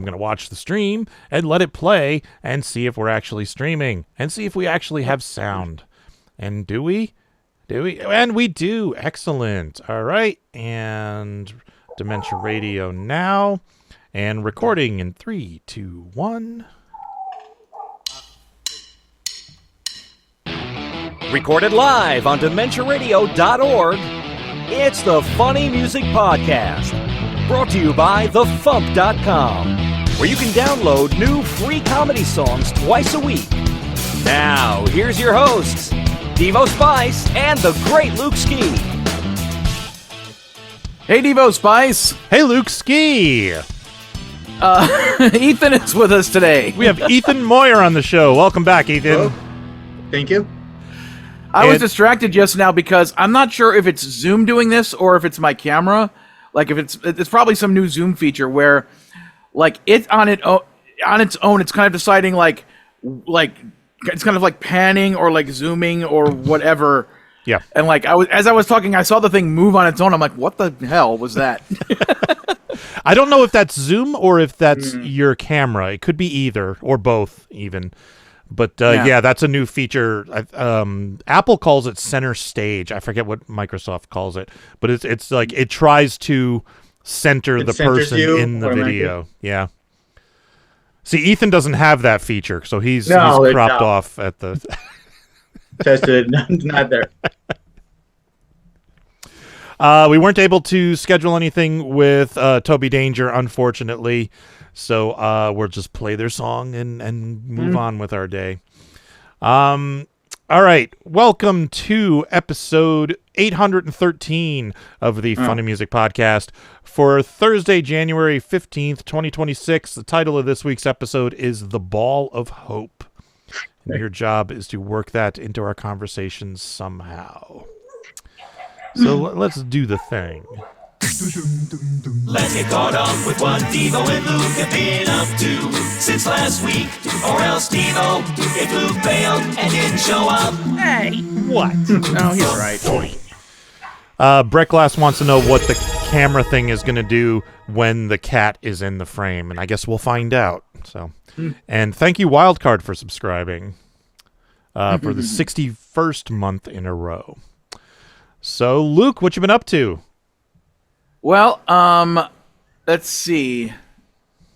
I'm going to watch the stream and let it play and see if we're actually streaming and see if we actually have sound. And do we? Do we? And we do. Excellent. All right. And Dementia Radio now. And recording in 3, 2, 1. Recorded live on DementiaRadio.org, it's the Funny Music Podcast. Brought to you by FuMP.com, where you can download new free comedy songs twice a week. Now, here's your hosts, Devo Spice and the great Luke Ski. Hey, Devo Spice. Hey, Luke Ski. Ethan is with us today. We have Ethan Mawyer on the show. Welcome back, Ethan. Hello. Thank you. I was distracted just now because I'm not sure if it's Zoom doing this or if it's my camera. Like, if it's probably some new Zoom feature where, like, it on its own, it's kind of deciding like it's kind of like panning or like zooming or whatever. Yeah. And like as I was talking, I saw the thing move on its own. I'm like, what the hell was that? I don't know if that's Zoom or if that's your camera. It could be either or both even. But yeah, that's a new feature. Apple calls it center stage. I forget what Microsoft calls it, but it's like it tries to center the person in the video. Yeah. See, Ethan doesn't have that feature, so he's cropped off at the. Tested, not there. We weren't able to schedule anything with Toby Danger, unfortunately. So we'll just play their song and move on with our day. All right. Welcome to episode 813 of the Funny Music Podcast for Thursday, January 15th, 2026. The title of this week's episode is The Ball of Hope. And your job is to work that into our conversations somehow. So let's do the thing. Let's get caught up with what Devo and Luke have been up to since last week. Or else Devo, if Luke bailed and didn't show up. Hey, what? Oh, he's right. Brett Glass wants to know what the camera thing is going to do when the cat is in the frame, and I guess we'll find out. So, and thank you, Wildcard, for subscribing for the 61st month in a row. So, Luke, what you been up to? Well, let's see.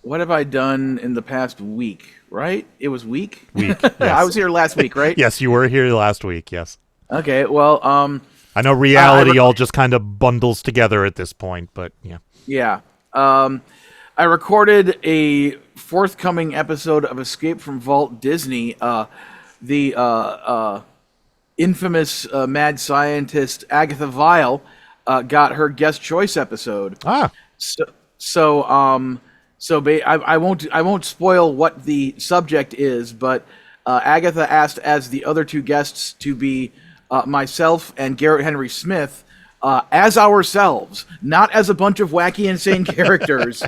What have I done in the past week? Right? It was week. Yes. I was here last week, right? Yes, you were here last week. Yes. Okay. Well, I know reality all just kind of bundles together at this point, but yeah. Yeah. I recorded a forthcoming episode of Escape from Vault Disney. The infamous mad scientist Agatha Vile got her guest choice episode. Ah. I won't spoil what the subject is, but Agatha asked as the other two guests to be myself and Garrett Henry Smith as ourselves, not as a bunch of wacky, insane characters,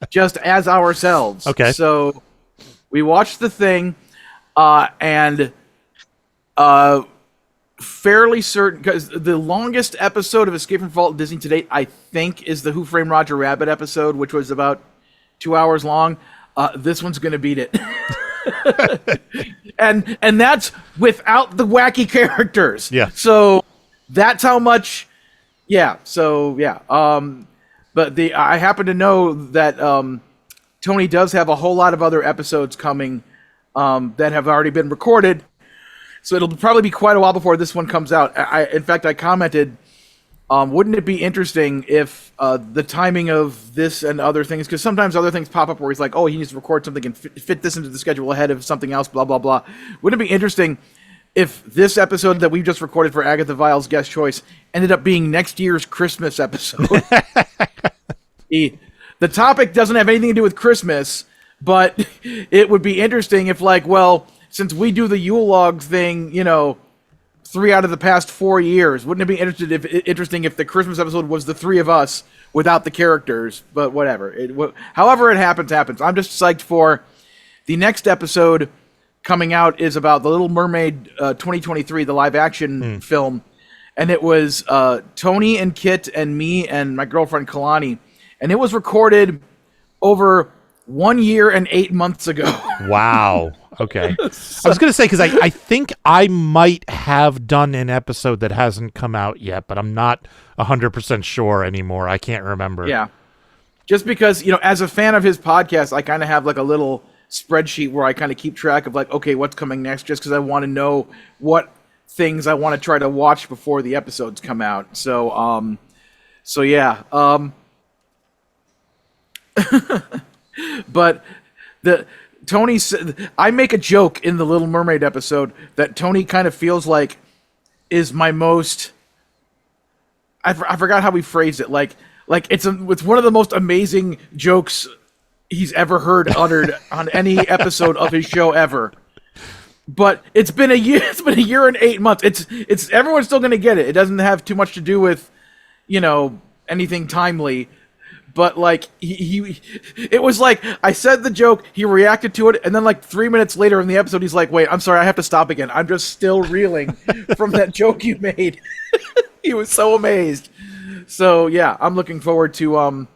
just as ourselves. Okay. So we watched the thing, and fairly certain, because the longest episode of Escape from Vault Disney to date, I think, is the Who Framed Roger Rabbit episode, which was about 2 hours long. This one's going to beat it. and that's without the wacky characters. Yeah. So that's how much. Yeah. So yeah. But I happen to know that Tony does have a whole lot of other episodes coming that have already been recorded. So it'll probably be quite a while before this one comes out. In fact, I commented, wouldn't it be interesting if the timing of this and other things, because sometimes other things pop up where he's like, oh, he needs to record something and fit this into the schedule ahead of something else, blah, blah, blah. Wouldn't it be interesting if this episode that we just recorded for Agatha Vile's guest choice ended up being next year's Christmas episode? The topic doesn't have anything to do with Christmas, but it would be interesting if, like, well, since we do the Yule log thing, 3 out of the past 4 years, wouldn't it be interesting if the Christmas episode was the three of us without the characters? But whatever. However it happens. I'm just psyched for the next episode coming out is about The Little Mermaid 2023, the live action film. And it was Tony and Kit and me and my girlfriend Kalani. And it was recorded over 1 year and 8 months ago. Wow. Okay. I was going to say, because I think I might have done an episode that hasn't come out yet, but I'm not 100% sure anymore. I can't remember. Yeah. Just because, as a fan of his podcast, I kind of have like a little spreadsheet where I kind of keep track of like, okay, what's coming next, just because I want to know what things I want to try to watch before the episodes come out. So yeah. But Tony said, I make a joke in the Little Mermaid episode that Tony kind of feels like is my most, I forgot how we phrased it. Like it's one of the most amazing jokes he's ever heard uttered on any episode of his show ever. But it's been a year. It's been a year and 8 months. It's everyone's still going to get it. It doesn't have too much to do with, anything timely. But like it was like I said the joke, he reacted to it, and then like 3 minutes later in the episode, he's like, "Wait, I'm sorry, I have to stop again. I'm just still reeling from that joke you made." He was so amazed. So yeah, I'm looking forward to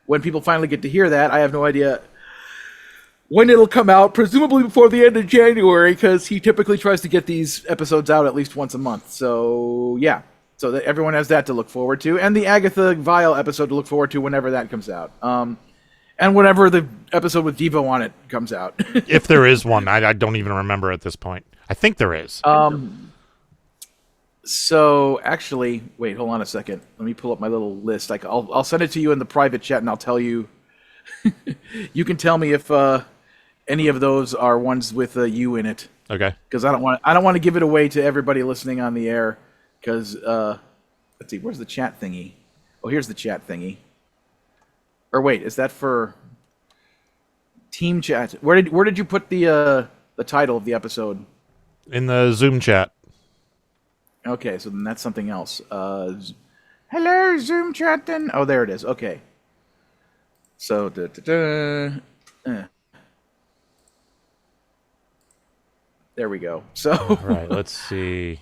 when people finally get to hear that. I have no idea when it'll come out, presumably before the end of January, because he typically tries to get these episodes out at least once a month. So yeah. So that everyone has that to look forward to, and the Agatha Vial episode to look forward to whenever that comes out, and whenever the episode with Devo on it comes out. If there is one, I don't even remember at this point. I think there is. So actually, wait, hold on a second. Let me pull up my little list. I'll send it to you in the private chat, and I'll tell you. You can tell me if any of those are ones with you in it. Okay. Because I don't want to give it away to everybody listening on the air. Because, let's see, where's the chat thingy? Oh, here's the chat thingy. Or wait, is that for team chat? Where did you put the title of the episode? In the Zoom chat. Okay, so then that's something else. Hello, Zoom chat then. Oh, there it is. Okay. So, there we go. So all right, let's see.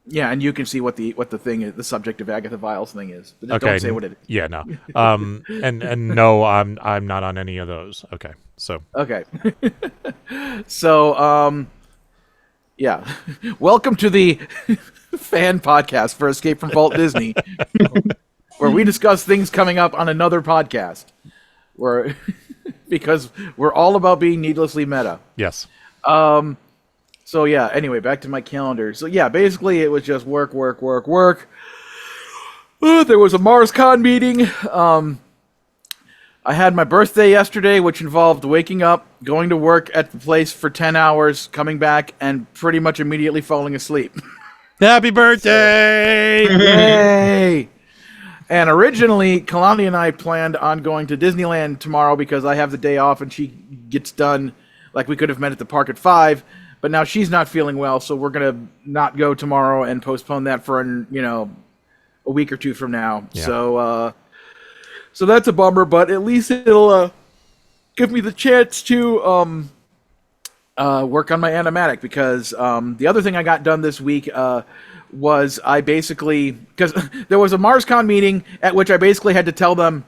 Yeah, and you can see what the thing is, the subject of Agatha Vial's thing is. But okay. Don't say what it is. Yeah, no. And no, I'm not on any of those. Okay. So. Okay. So yeah. Welcome to the fan podcast for Escape from Walt Disney. Where we discuss things coming up on another podcast. Because we're all about being needlessly meta. Yes. So yeah, anyway, back to my calendar. So yeah, basically it was just work. There was a MarsCon meeting. I had my birthday yesterday, which involved waking up, going to work at the place for 10 hours, coming back, and pretty much immediately falling asleep. Happy birthday! Yay! And originally, Kalani and I planned on going to Disneyland tomorrow because I have the day off and she gets done. Like, we could have met at the park at 5, but now she's not feeling well, so we're going to not go tomorrow and postpone that for, a week or two from now. Yeah. So that's a bummer, but at least it'll give me the chance to work on my animatic because the other thing I got done this week was I basically, because there was a MarsCon meeting at which I basically had to tell them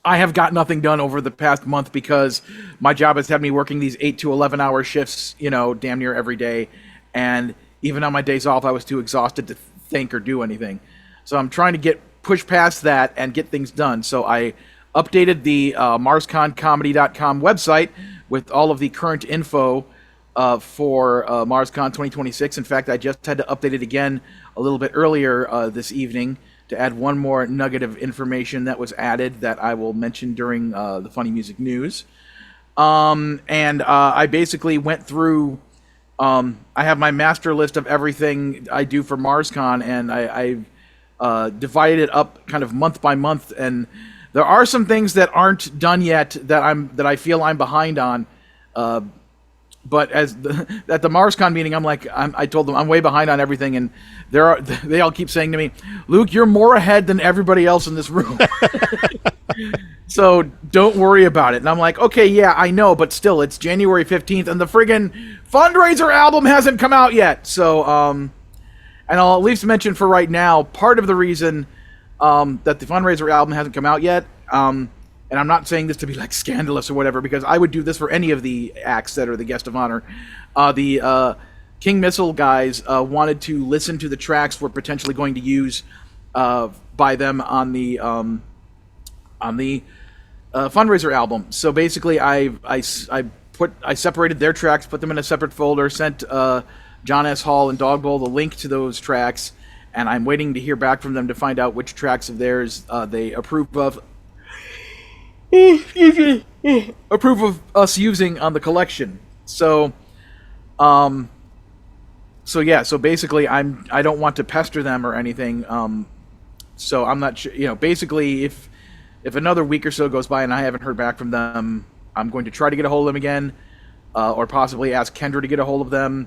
I have got nothing done over the past month because my job has had me working these 8 to 11 hour shifts, damn near every day. And even on my days off, I was too exhausted to think or do anything. So I'm trying to push past that and get things done. So I updated the MarsConComedy.com website with all of the current info for MarsCon 2026. In fact, I just had to update it again a little bit earlier this evening to add one more nugget of information that was added that I will mention during the Funny Music News. And I basically went through, I have my master list of everything I do for MarsCon, and I divided it up kind of month by month, and there are some things that aren't done yet that I feel I'm behind on. But at the MarsCon meeting, I told them I'm way behind on everything, and they all keep saying to me, "Luke, you're more ahead than everybody else in this room." So don't worry about it. And I'm like, okay, yeah, I know, but still, it's January 15th, and the friggin' fundraiser album hasn't come out yet. So, And I'll at least mention for right now, part of the reason that the Fundraiser album hasn't come out yet, and I'm not saying this to be like scandalous or whatever, because I would do this for any of the acts that are the guest of honor. The King Missile guys wanted to listen to the tracks we're potentially going to use by them on the Fundraiser album. So basically, I separated their tracks, put them in a separate folder, sent John S. Hall and Dog Bowl the link to those tracks, and I'm waiting to hear back from them to find out which tracks of theirs they approve of. Approve of us using on the collection. So basically I don't want to pester them or anything. So I'm not sure, basically if another week or so goes by and I haven't heard back from them, I'm going to try to get a hold of them again, or possibly ask Kendra to get a hold of them.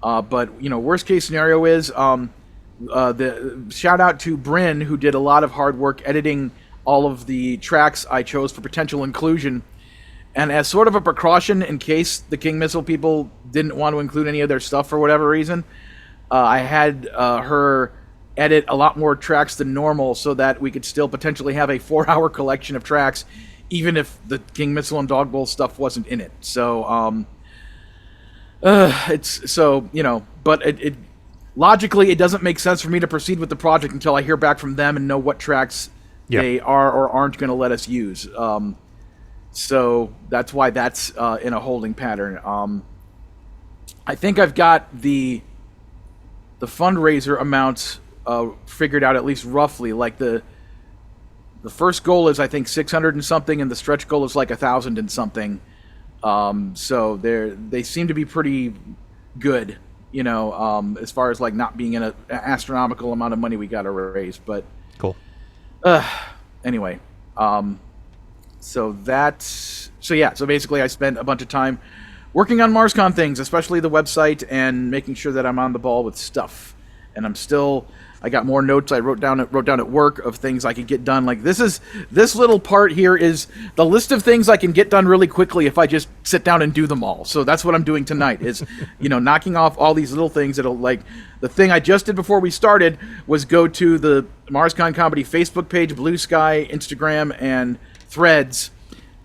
But worst case scenario is the shout out to Bryn, who did a lot of hard work editing all of the tracks I chose for potential inclusion. And as sort of a precaution in case the King Missile people didn't want to include any of their stuff for whatever reason, I had her edit a lot more tracks than normal so that we could still potentially have a 4-hour collection of tracks, even if the King Missile and Dog Bowl stuff wasn't in it. So, but it logically, it doesn't make sense for me to proceed with the project until I hear back from them and know what tracks they are or aren't going to let us use. So that's why that's in a holding pattern. I think I've got the fundraiser amounts figured out, at least roughly. Like the first goal is I think 600 and something, and the stretch goal is like 1,000 and something. So they seem to be pretty good, as far as like not being in an astronomical amount of money we got to raise. But Cool. Anyway, so basically I spent a bunch of time working on MarsCon things, especially the website, and making sure that I'm on the ball with stuff. And I got more notes I wrote down at work of things I could get done. Like this little part here is the list of things I can get done really quickly if I just sit down and do them all. So that's what I'm doing tonight is, knocking off all these little things that'll, like, the thing I just did before we started was go to the MarsCon Comedy Facebook page, Blue Sky, Instagram, and Threads,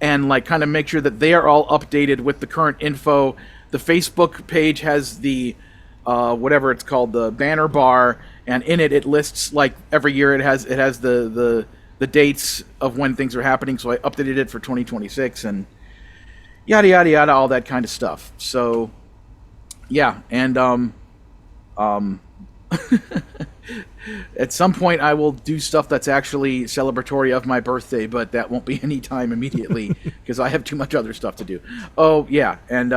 and like kind of make sure that they are all updated with the current info. The Facebook page has the whatever it's called, the banner bar, and in it lists, like, every year it has the dates of when things are happening. So I updated it for 2026 and yada yada yada, all that kind of stuff. So yeah, and at some point I will do stuff that's actually celebratory of my birthday, but that won't be any time immediately because I have too much other stuff to do. Oh yeah, and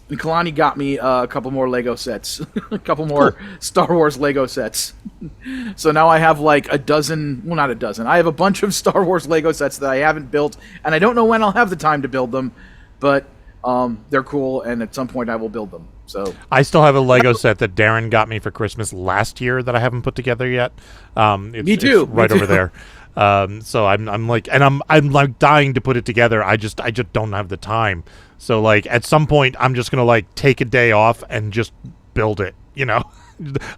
Kalani got me a couple more Lego sets, a couple more Star Wars Lego sets. So now I have like a dozen, well, not a dozen. I have a bunch of Star Wars Lego sets that I haven't built, and I don't know when I'll have the time to build them, but they're cool, and at some point I will build them. So I still have a Lego set that Darren got me for Christmas last year that I haven't put together yet. Me too. It's right over there. So I'm like, and I'm like dying to put it together. I just don't have the time. So like at some point I'm just gonna like take a day off and just build it. I'm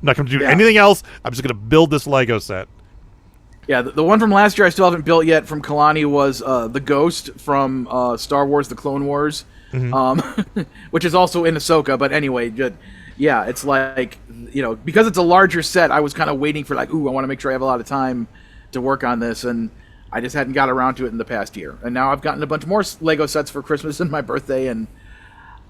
not gonna do anything else. I'm just gonna build this Lego set. Yeah, the one from last year I still haven't built yet from Kalani was the Ghost from Star Wars: The Clone Wars, which is also in Ahsoka. But anyway, yeah, it's like, because it's a larger set, I was kind of waiting for like, I want to make sure I have a lot of time to work on this, and I just hadn't got around to it in the past year. And now I've gotten a bunch more Lego sets for Christmas and my birthday, and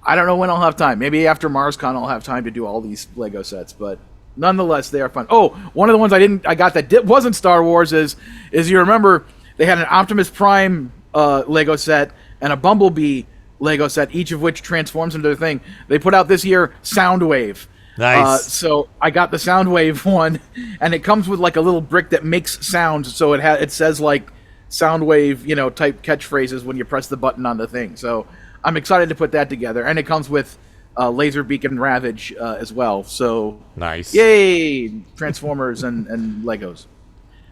I don't know when I'll have time. Maybe after MarsCon I'll have time to do all these Lego sets, but nonetheless, they are fun. Oh, one of the ones I got that wasn't Star Wars is you remember they had an Optimus Prime Lego set and a Bumblebee Lego set, each of which transforms into their thing. They put out this year Soundwave. Nice. So I got the Soundwave one, and it comes with like a little brick that makes sounds. So it says like Soundwave, type catchphrases when you press the button on the thing. So I'm excited to put that together, and it comes with Laser Beacon Ravage as well. So nice. Yay! Transformers and Legos.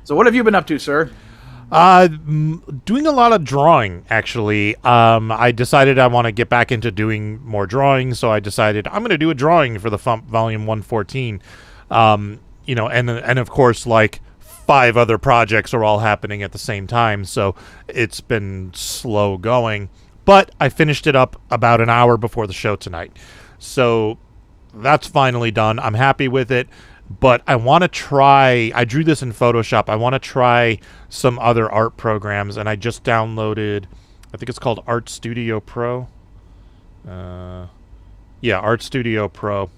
So what have you been up to, sir? Doing a lot of drawing, actually. I decided I want to get back into doing more drawing, so I decided I'm going to do a drawing for the FuMP Volume 114. You know, and of course, like 5 other projects are all happening at the same time, so it's been slow going. But I finished it up about an hour before the show tonight, so that's finally done. I'm happy with it, but I want to try. I drew this in Photoshop. I want to try some other art programs, and I just downloaded. I think it's called Art Studio Pro. Yeah, Art Studio Pro.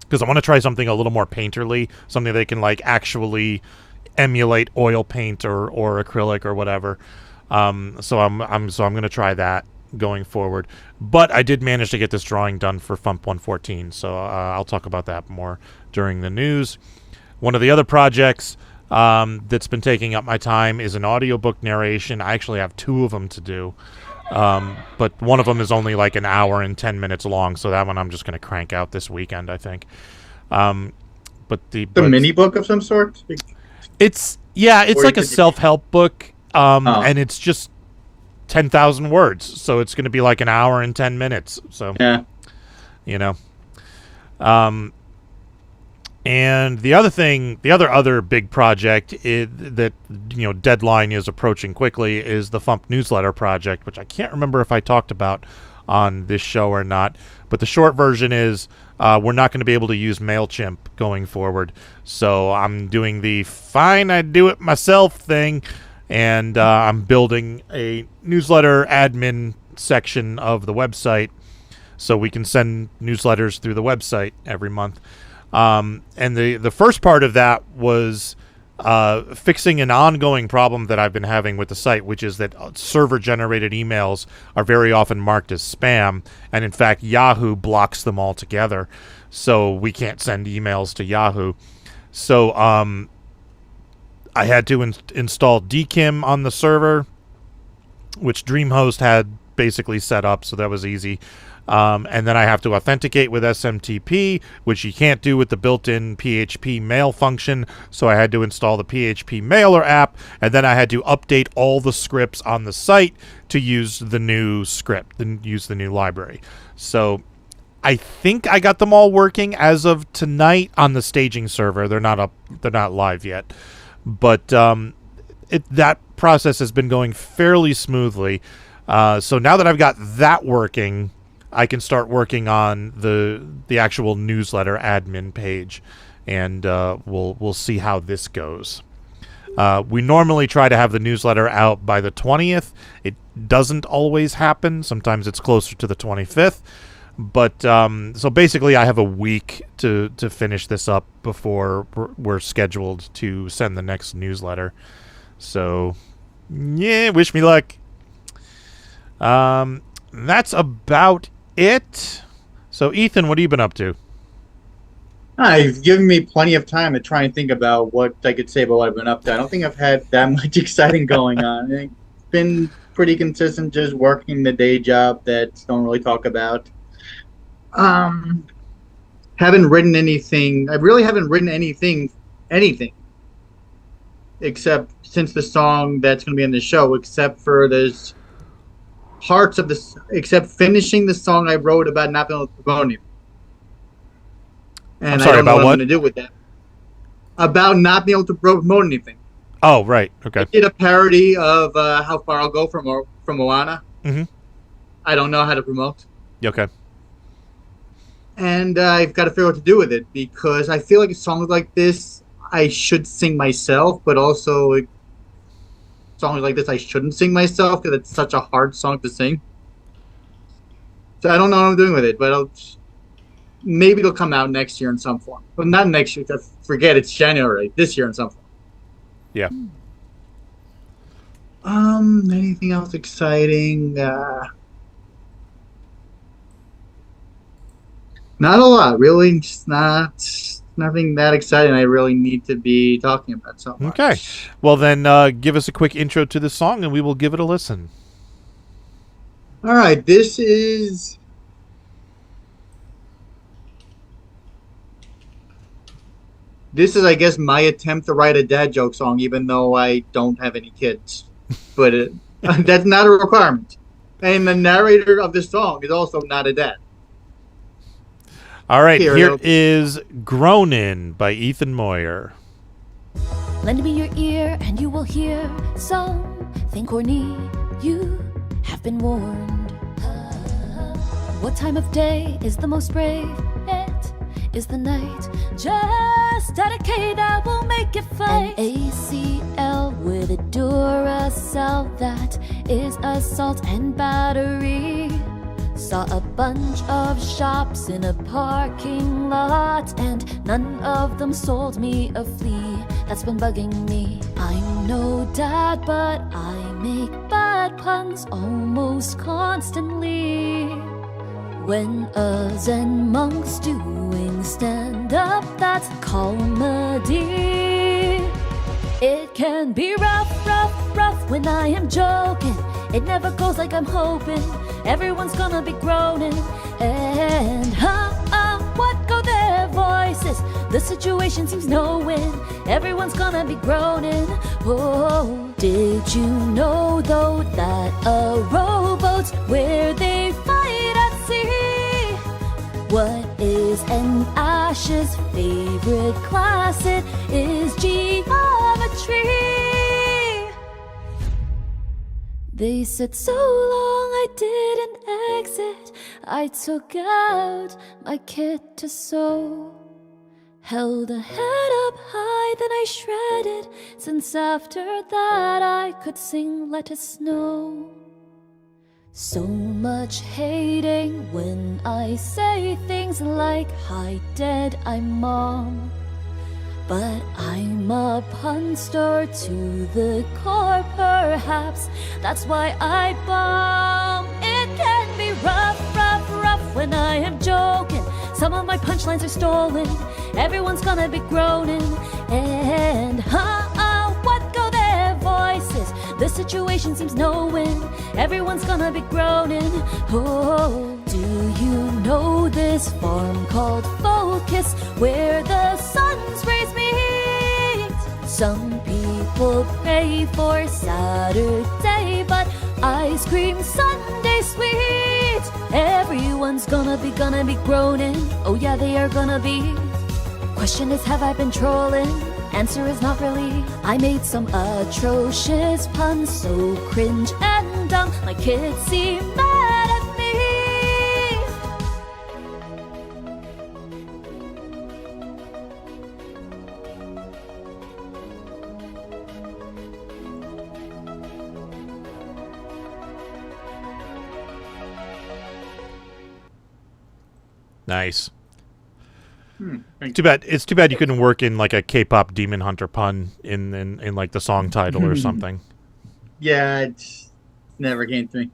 Because I want to try something a little more painterly, something they can like actually emulate oil paint or acrylic or whatever. So I'm going to try that going forward. But I did manage to get this drawing done for FuMP 114, so I'll talk about that more during the news. One of the other projects that's been taking up my time is an audiobook narration. I actually have 2 of them to do. But one of them is only like an hour and 10 minutes long, so that one I'm just going to crank out this weekend, I think. But the mini book of some sort? It's like a self-help book, and it's just 10,000 words, so it's going to be like an hour and 10 minutes. So, yeah, you know. And the other big project that, you know, deadline is approaching quickly is the FuMP newsletter project, which I can't remember if I talked about on this show or not. But the short version is we're not going to be able to use MailChimp going forward. So I'm doing the fine, I do it myself thing, and I'm building a newsletter admin section of the website so we can send newsletters through the website every month. And the first part of that was fixing an ongoing problem that I've been having with the site, which is that server-generated emails are very often marked as spam, and in fact Yahoo blocks them altogether, so we can't send emails to Yahoo. So I had to install DKIM on the server, which DreamHost had basically set up, so that was easy. And then I have to authenticate with SMTP, which you can't do with the built-in PHP mail function. So I had to install the PHP Mailer app, and then I had to update all the scripts on the site to use the new script and use the new library. So I think I got them all working as of tonight on the staging server. They're not live yet, but that process has been going fairly smoothly. So now that I've got that working, I can start working on the actual newsletter admin page, and we'll see how this goes. We normally try to have the newsletter out by the 20th. It doesn't always happen. Sometimes it's closer to the 25th. But so basically, I have a week to finish this up before we're scheduled to send the next newsletter. So, yeah, wish me luck. That's about it. So, Ethan, what have you been up to? You've given me plenty of time to try and think about what I could say about what I've been up to. I don't think I've had that much exciting going on. It's been pretty consistent, just working the day job that don't really talk about. Haven't written anything. I really haven't written anything, except since the song that's going to be in the show, except for there's parts of this, except finishing the song I wrote about not being able to promote anything. And I'm sorry, I don't know about what what? I'm going to do with that. About not being able to promote anything. Oh, right. Okay. I did a parody of How Far I'll Go from Moana. Mm-hmm. I don't know how to promote. Okay. And I've got to figure out what to do with it, because I feel like songs like this I should sing myself, but also songs like this I shouldn't sing myself because it's such a hard song to sing. So I don't know what I'm doing with it, but maybe it'll come out next year in some form. But not next year. Forget it's January. This year in some form. Yeah. Anything else exciting? Not a lot, really. Just nothing that exciting I really need to be talking about so much. Okay. Well, then give us a quick intro to the song, and we will give it a listen. All right, this is I guess, my attempt to write a dad joke song, even though I don't have any kids. But that's not a requirement. And the narrator of this song is also not a dad. All right, here Hero. is Groanin by Ethan Mawyer. Lend me your ear and you will hear something corny. You have been warned. What time of day is the most brave? It is the night. Just add a K that will make it fight. An ACL with a Duracell, that is assault and battery. Saw a bunch of shops in a parking lot, and none of them sold me a flea. That's been bugging me. I'm no dad, but I make bad puns almost constantly. When a Zen monk's doing stand-up, that's comedy. It can be rough, rough, rough when I am joking. It never goes like I'm hoping. Everyone's gonna be groaning. And what go their voices? The situation seems no win. Everyone's gonna be groaning. Oh, did you know though that a rowboat's where they fight at sea? What is an Ash's favorite class? It is geometry. They said so long I didn't exit. I took out my kit to sew. Held a head up high, then I shredded, since after that I could sing Let It Snow. So much hating when I say things like, hi Dad, I'm Mom. But I'm a pun star to the core, perhaps that's why I bomb. It can be rough, rough, rough when I am joking. Some of my punchlines are stolen. Everyone's gonna be groaning. And what go their voices? The situation seems no win. Everyone's gonna be groaning. Oh, do you know this farm called Focus, where the sun's rays meet? Some people pray for Saturday, but I scream Sunday sweet. Everyone's gonna be groaning. Oh yeah, they are gonna be. Question is, have I been trolling? Answer is not really. I made some atrocious puns, so cringe and dumb. My kids seem mad at me. Nice. Too bad. It's too bad you couldn't work in like a K-pop Demon Hunter pun in like the song title or something. Yeah, it never came to me.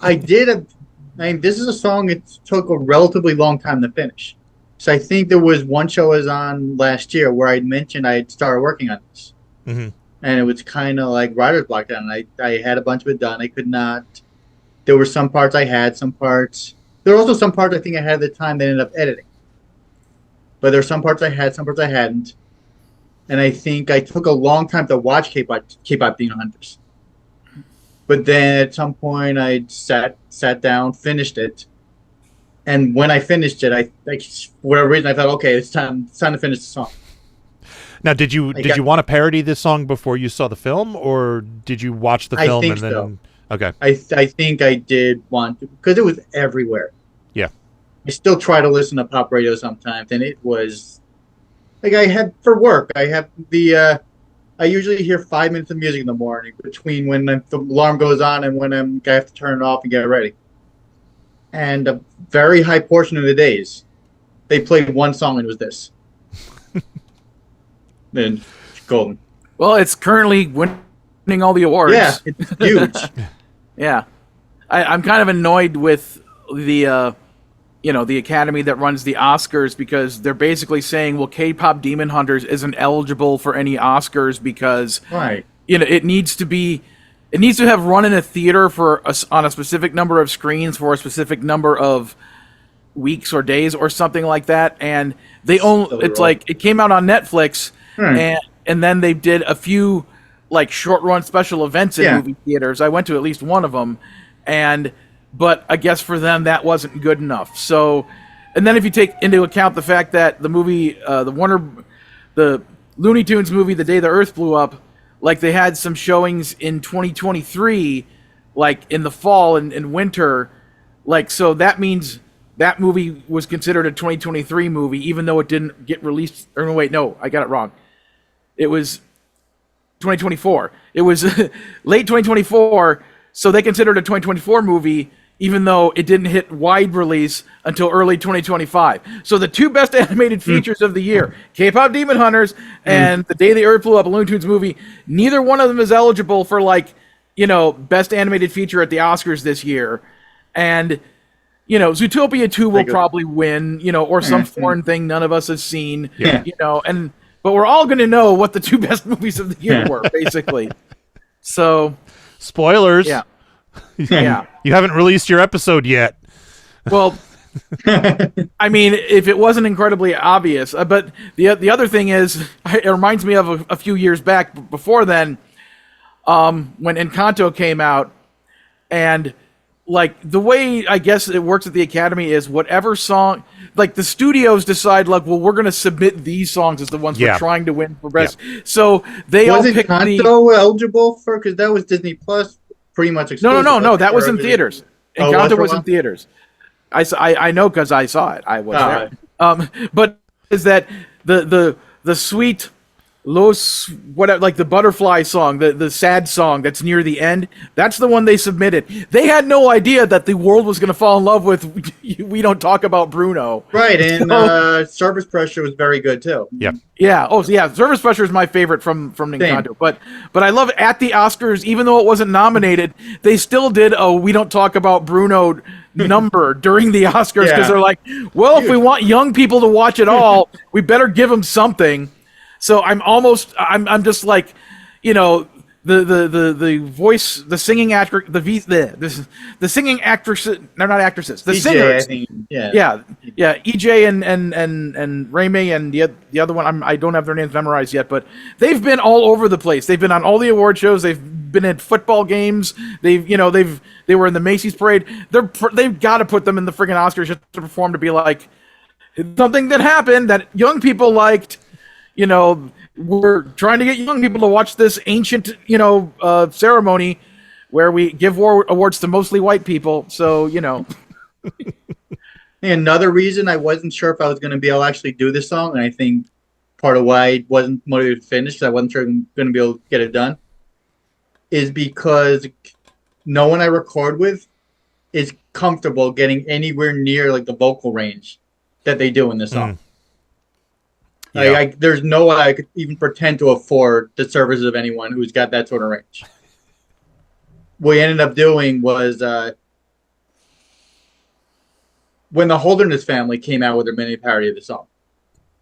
I mean, this is a song it took a relatively long time to finish. So I think there was one show I was on last year where I mentioned I had started working on this. Mm-hmm. And it was kind of like writer's block down. I had a bunch of it done. I could not. There were some parts I had, some parts. There were also some parts I think I had at the time that I ended up editing. But there were some parts I had, some parts I hadn't. And I think I took a long time to watch K-pop Demon Hunters. But then at some point I sat down, finished it. And when I finished it, I for whatever reason I thought, okay, it's time to finish the song. Now, did you want to parody this song before you saw the film, or did you watch the film and then? So. Okay. I think I did want to, because it was everywhere. Yeah. I still try to listen to pop radio sometimes, and it was like I have for work. I have I usually hear 5 minutes of music in the morning between when the alarm goes on and when I have to turn it off and get ready. And a very high portion of the days, they played one song and it was this. Then golden. Well, it's currently winning all the awards. Yeah, it's huge. Yeah, I'm kind of annoyed with the the Academy that runs the Oscars, because they're basically saying, well, K-pop Demon Hunters isn't eligible for any Oscars because Right. It needs to have run in a theater on a specific number of screens for a specific number of weeks or days or something like that, and like it came out on Netflix, and then they did a few like short-run special events in movie theaters. I went to at least one of them, but I guess for them that wasn't good enough. So And then if you take into account the fact that the movie, the Looney Tunes movie, The Day the Earth Blew Up, like they had some showings in 2023, like in the fall and winter, like so that means that movie was considered a 2023 movie, even though it didn't get released. Or no, wait, no, I got it wrong. It was 2024. It was late 2024, so they considered a 2024 movie, even though it didn't hit wide release until early 2025. So the two best animated features of the year, K-Pop Demon Hunters and The Day the Earth Blew Up, a Looney Tunes movie, neither one of them is eligible for, like, you know, best animated feature at the Oscars this year. And, you know, Zootopia 2 will probably win, you know, or some foreign thing none of us have seen, you know, but we're all going to know what the two best movies of the year were, basically. So, spoilers. Yeah. Yeah. You haven't released your episode yet. Well, I mean, if it wasn't incredibly obvious, but the other thing is, it reminds me of a few years back before then, when Encanto came out, and like the way I guess it works at the Academy is whatever song, like the studios decide, like, well, we're going to submit these songs as the ones we're trying to win for best. So they all picked Encanto eligible for, because that was Disney Plus. Pretty much exclusive. No. That was in theaters. Encanto was in theaters. I know because I saw it. I was there. But is that the sweet Los whatever, like the butterfly song, the sad song that's near the end? That's the one they submitted. They had no idea that the world was going to fall in love with "We Don't Talk About Bruno." Right, and Surface Pressure was very good too. Yep. Yeah. Oh, yeah. Surface Pressure is my favorite from Encanto. But I love it at the Oscars, even though it wasn't nominated, they still did a "We Don't Talk About Bruno" number during the Oscars because they're like, well, if we want young people to watch it all, we better give them something. So I'm just like, you know, the voice, the singing actor, the singing actresses, they're not actresses, the singers. Yeah. EJ and Raymay and the other one, I don't have their names memorized yet, but they've been all over the place. They've been on all the award shows. They've been at football games. They were in the Macy's parade. They've got to put them in the friggin' Oscars just to perform, to be like something that happened that young people liked. You know, we're trying to get young people to watch this ancient, you know, ceremony where we give awards to mostly white people. So, you know. Another reason I wasn't sure if I was going to be able to actually do this song, and I think part of why I wasn't motivated to finish, because I wasn't sure I'm going to be able to get it done, is because no one I record with is comfortable getting anywhere near like the vocal range that they do in this song. There's no way I could even pretend to afford the services of anyone who's got that sort of range. What we ended up doing was when the Holderness family came out with their mini parody of the song,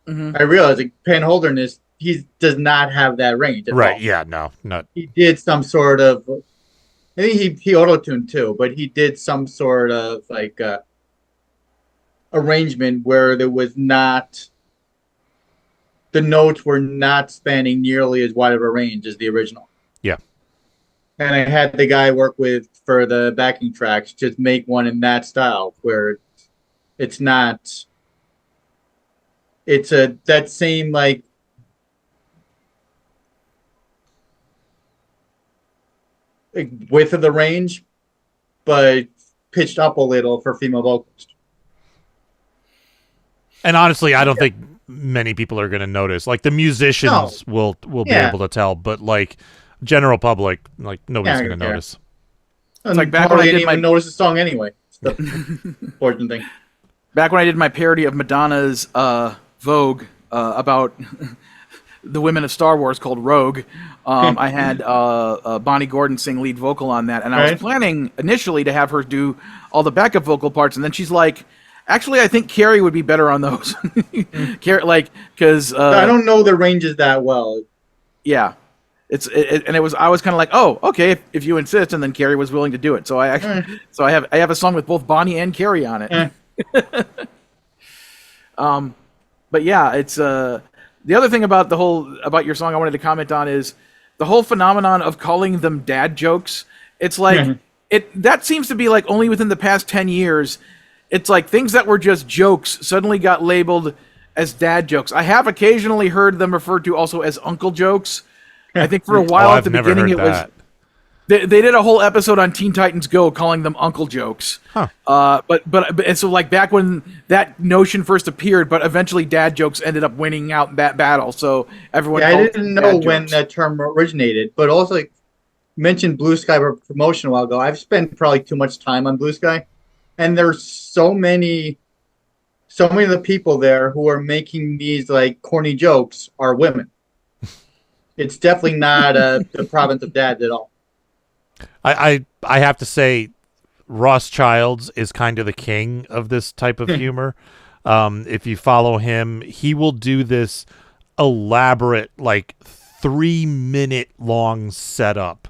I realized like Pan Holderness, he does not have that range at all. Yeah, no, not. He did some sort of, I think he auto-tuned too, but he did some sort of like arrangement where there was not, the notes were not spanning nearly as wide of a range as the original. Yeah. And I had the guy I work with for the backing tracks just make one in that style where it's not, it's that same like width of the range, but pitched up a little for female vocalist. And honestly, I don't think many people are going to notice. Like the musicians will be able to tell, but like general public, like nobody's going to notice. It's like back when I didn't even notice the song anyway. It's the important thing. Back when I did my parody of Madonna's Vogue about the women of Star Wars called Rogue, I had Bonnie Gordon sing lead vocal on that, and I was planning initially to have her do all the backup vocal parts, and then she's like, actually, I think Carrie would be better on those. Carrie, like, because I don't know the ranges that well. Yeah, I was kind of like, oh, okay, if you insist, and then Carrie was willing to do it. So I have a song with both Bonnie and Carrie on it. But yeah, it's the other thing about about your song I wanted to comment on is the whole phenomenon of calling them dad jokes. It's like that seems to be like only within the past 10 years. it's like things that were just jokes suddenly got labeled as dad jokes. I have occasionally heard them referred to also as uncle jokes. I think for a while at I've the never beginning heard it was that. they did a whole episode on Teen Titans Go calling them uncle jokes. Huh. But and so like back when that notion first appeared, but eventually dad jokes ended up winning out that battle. So everyone. Yeah, I called didn't them know dad when jokes. that term originated, but also like mentioned Blue Sky promotion a while ago. I've spent probably too much time on Blue Sky, and there's so many of the people there who are making these like corny jokes are women. It's definitely not the province of dads at all. I have to say, Ross Childs is kind of the king of this type of humor. If you follow him, he will do this elaborate, like 3-minute long setup,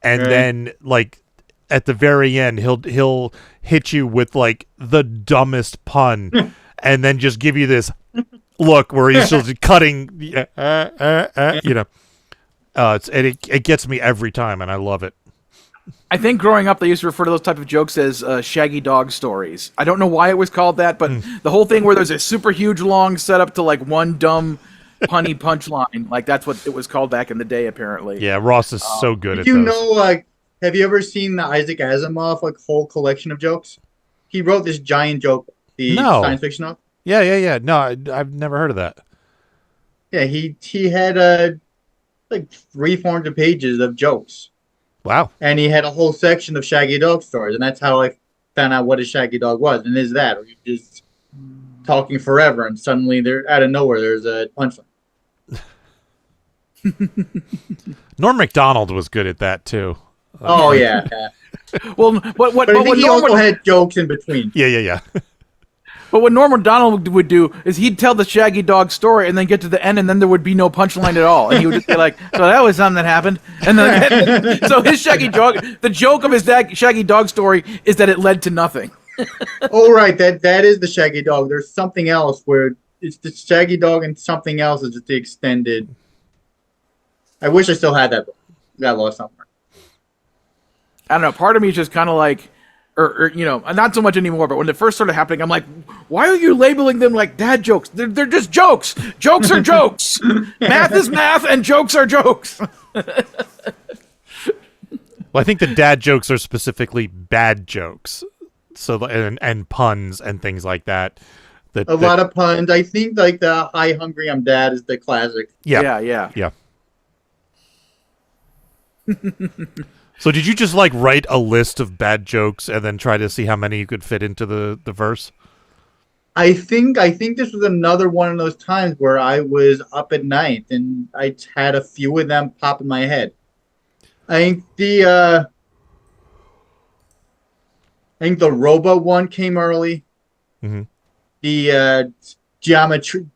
and then like at the very end, he'll hit you with like the dumbest pun, and then just give you this look where he's just cutting, you know. It gets me every time, and I love it. I think growing up, they used to refer to those type of jokes as shaggy dog stories. I don't know why it was called that, but the whole thing where there's a super huge long setup to like one dumb punny punchline, like that's what it was called back in the day, apparently. Yeah, Ross is so good at You those. know, like, have you ever seen the Isaac Asimov like whole collection of jokes? He wrote this giant joke, the No. science fiction novel. Yeah. No, I've never heard of that. Yeah, he had like 300-400 pages of jokes, Wow. and he had a whole section of Shaggy Dog stories, and that's how I found out what a Shaggy Dog was. And is that, or you just talking forever, and suddenly there out of nowhere there's a punchline. Norm Macdonald was good at that too. Oh yeah. Well, what But I think what he Norm also would, had jokes in between. Yeah. but what Norm Macdonald would do is he'd tell the shaggy dog story and then get to the end and then there would be no punchline at all, and he would just be like, "So that was something that happened." And then so his shaggy dog, the joke of his shaggy dog story is that it led to nothing. Oh right, that is the Shaggy Dog. There's something else where it's the Shaggy Dog and something else is just the extended. I wish I still had that book. Got lost somewhere. I don't know. Part of me is just kind of like, or you know, not so much anymore. But when it first started happening, I'm like, why are you labeling them like dad jokes? They're just jokes. Jokes are jokes. Math is math, and jokes are jokes. Well, I think the dad jokes are specifically bad jokes, so and puns and things like that. A lot of puns. I think like the "Hi Hungry I'm Dad" is the classic. Yeah. So did you just like write a list of bad jokes and then try to see how many you could fit into the verse? I think this was another one of those times where I was up at night and I had a few of them pop in my head. I think the Robo one came early. Mm-hmm. The geometry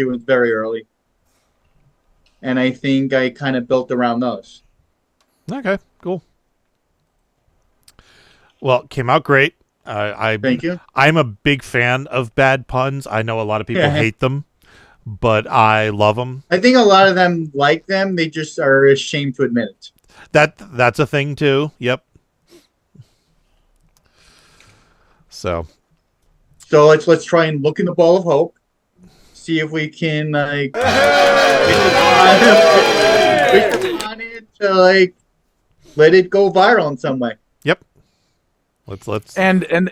was very early. And I think I kind of built around those. Okay, cool. Well, it came out great. Thank you. I'm a big fan of bad puns. I know a lot of people hate them, but I love them. I think a lot of them like them. They just are ashamed to admit it. That's a thing too. Yep. So let's try and look in the ball of hope. See if we can like we want it to like let it go viral in some way. Yep. Let's And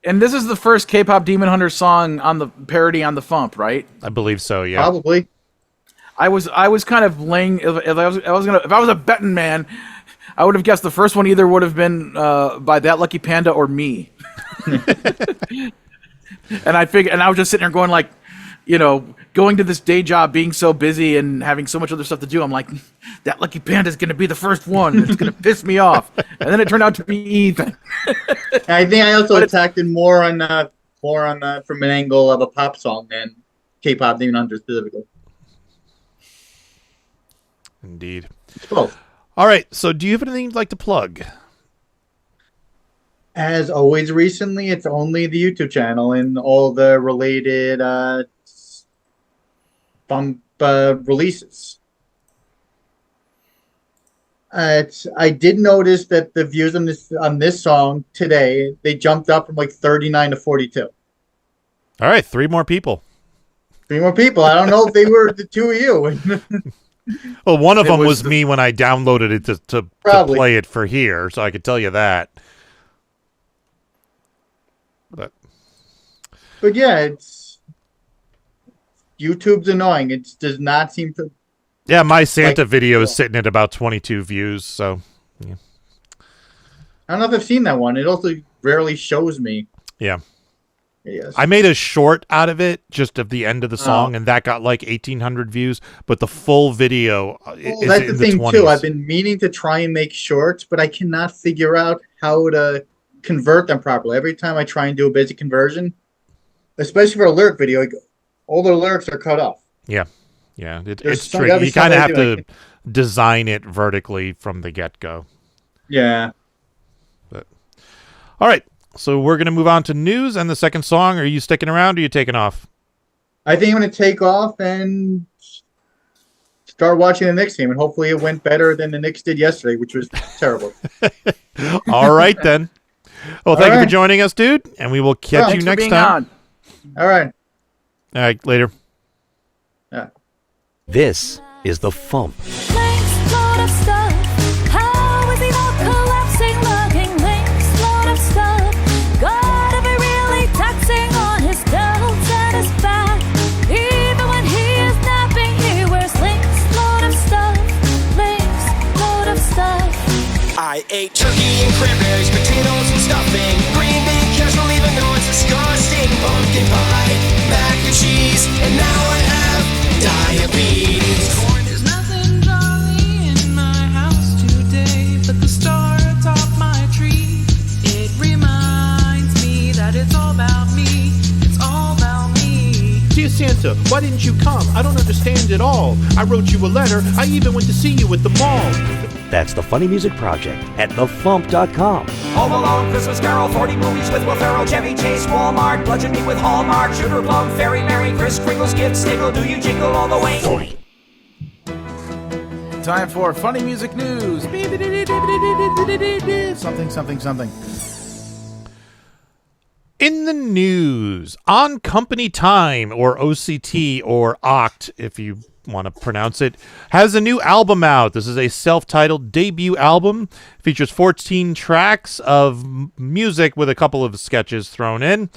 this is the first K-pop Demon Hunter song on the parody on the FuMP, right? I believe so. Yeah. Probably. I was kind of laying if I was a betting man, I would have guessed the first one either would have been by That Lucky Panda or me. And I was just sitting there going like, you know, going to this day job, being so busy and having so much other stuff to do, I'm like, That Lucky Panda is going to be the first one. It's going to piss me off. And then it turned out to be Ethan. I think I also attacked it more on from an angle of a pop song than K-pop Demon Hunter specifically. Indeed. Both. All right. So, do you have anything you'd like to plug? As always, recently it's only the YouTube channel and all the related FuMP releases. I did notice that the views on this song today, they jumped up from like 39 to 42. All right, 3 more people. 3 more people. I don't know if they were the 2 of you. Well, one of It them was was me when I downloaded it to Probably. play it for here, so I could tell you that. But yeah, YouTube's annoying. It does not seem to. yeah, my Santa Like- video is sitting at about 22 views, so I don't know if I've seen that one. It also rarely shows me. yeah. Yes. I made a short out of it, just of the end of the song, and that got like 1,800 views. But the full video is That's in the thing 20s. too. I've been meaning to try and make shorts, but I cannot figure out how to convert them properly. Every time I try and do a basic conversion, especially for a lyric video, like, all the lyrics are cut off. Yeah, There's it's some- gotta tricky. be You kind of some have way to to design it vertically from the get-go. Yeah. All right, so we're gonna move on to news and the second song. Are you sticking around? Or are you taking off? I think I'm going to take off and start watching the Knicks game, and hopefully it went better than the Knicks did yesterday, which was terrible. All right then. Well, thank you for right. joining us, dude, and we will catch you Thanks for next being time. on. All right. All right, later. Yeah. This is the FuMP. Links, load of stuff. How is he not collapsing? Lugging links, load of stuff. Gotta be really taxing on his delts and his back. Even when he is napping, he wears links, load of stuff. Links, load of stuff. I ate turkey and cranberries, potatoes and stuffing, green bean casserole even though it's disgusting, pumpkin pie, mac and cheese, and now I have diabetes. There's nothing jolly in my house today but the star atop my tree. It reminds me that it's all about me. It's all about me. Dear Santa, why didn't you come? I don't understand at all. I wrote you a letter. I even went to see you at the mall. That's the Funny Music Project at thefump.com. Home Alone, Christmas Carol, 40 movies with Will Ferrell, Chevy Chase, Walmart, Bludgeon Me with Hallmark, Sugar Plum, Fairy Mary, Kris Kringle's Gift, Sniggle, Do You Jingle All the Way? Time for funny music news. Something, something, something. In the news, On Company Time, or OCT, or OCT, if you want to pronounce it, has a new album out. This is a self-titled debut album. Features 14 tracks of music with a couple of sketches thrown in,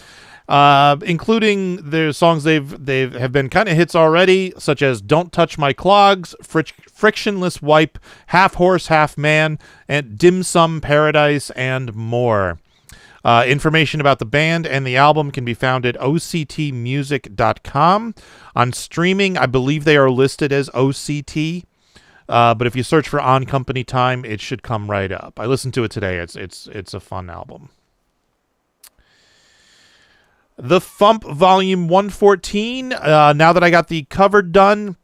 including their songs they have been kind of hits already, such as Don't Touch My Clogs, Frictionless Wipe, Half Horse, Half Man, and Dim Sum Paradise, and more. Information about the band and the album can be found at octmusic.com. On streaming, I believe they are listed as OCT, but if you search for On Company Time, it should come right up. I listened to it today. It's a fun album. The FuMP Volume 114, now that I got the cover done,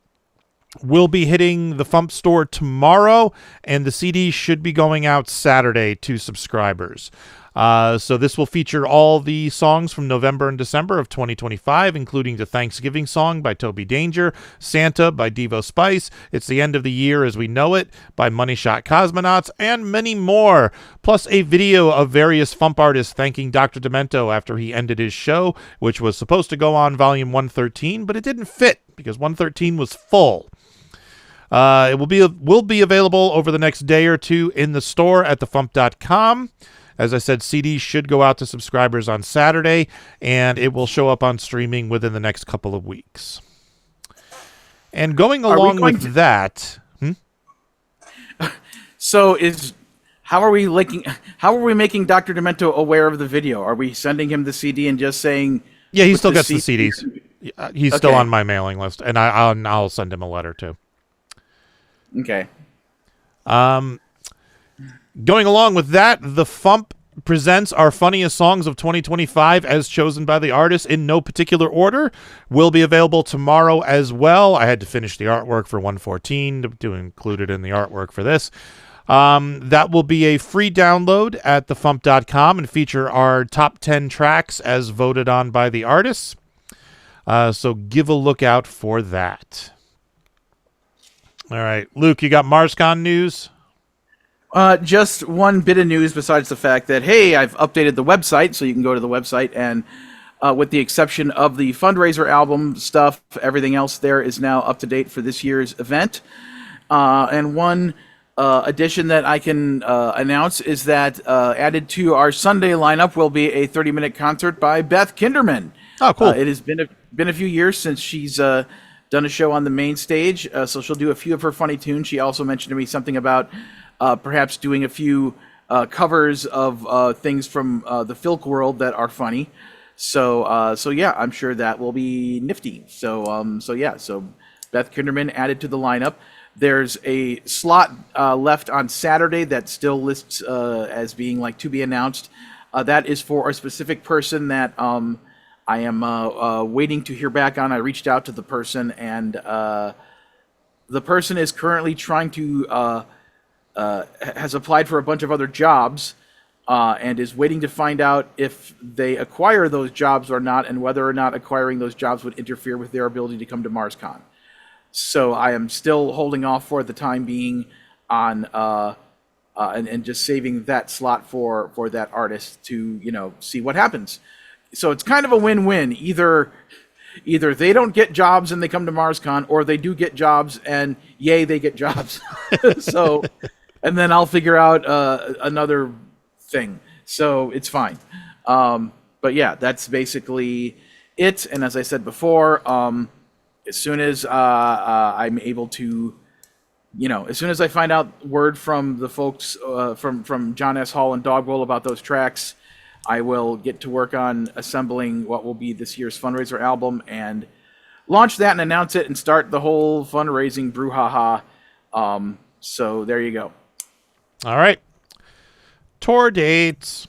will be hitting the FuMP store tomorrow, and the CD should be going out Saturday to subscribers. So this will feature all the songs from November and December of 2025, including the Thanksgiving song by Toby Danger, Santa by Devo Spice, It's the End of the Year as We Know It by Money Shot Cosmonauts, and many more, plus a video of various FuMP artists thanking Dr. Demento after he ended his show, which was supposed to go on Volume 113, but it didn't fit because 113 was full. It will be available over the next day or two in the store at thefump.com. As I said, CDs should go out to subscribers on Saturday, and it will show up on streaming within the next couple of weeks. And going along with that... So how are we making Dr. Demento aware of the video? Are we sending him the CD and just saying? Yeah, he put still gets the CD CDs. He's still on my mailing list, and I'll send him a letter too. Okay. Going along with that, the FuMP presents our funniest songs of 2025 as chosen by the artist in no particular order. Will be available tomorrow as well. I had to finish the artwork for 114 to include it in the artwork for this. That will be a free download at thefump.com and feature our top 10 tracks as voted on by the artists. So give a look out for that. All right, Luke, you got MarsCon news? Just one bit of news besides the fact that, hey, I've updated the website, so you can go to the website and with the exception of the fundraiser album stuff, everything else there is now up to date for this year's event. And one addition that I can announce is that added to our Sunday lineup will be a 30-minute concert by Beth Kinderman. Oh, cool. It has been a few years since she's done a show on the main stage, so she'll do a few of her funny tunes. She also mentioned to me something about perhaps doing a few covers of things from the Filk world that are funny. So yeah, I'm sure that will be nifty. So Beth Kinderman added to the lineup. There's a slot left on Saturday that still lists as being like to be announced. That is for a specific person that I am waiting to hear back on. I reached out to the person, and the person is currently trying to has applied for a bunch of other jobs. And is waiting to find out if they acquire those jobs or not, and whether or not acquiring those jobs would interfere with their ability to come to MarsCon. So I am still holding off for the time being on and just saving that slot for that artist to see what happens. So it's kind of a win-win. Either they don't get jobs and they come to MarsCon, or they do get jobs and yay, they get jobs. So, and then I'll figure out another thing, so it's fine. But yeah, that's basically it. And as I said before, as soon as I'm able to, as soon as I find out word from the folks from John S. Hall and Dogwell about those tracks, I will get to work on assembling what will be this year's fundraiser album and launch that and announce it and start the whole fundraising brouhaha. So there you go. All right. Tour dates.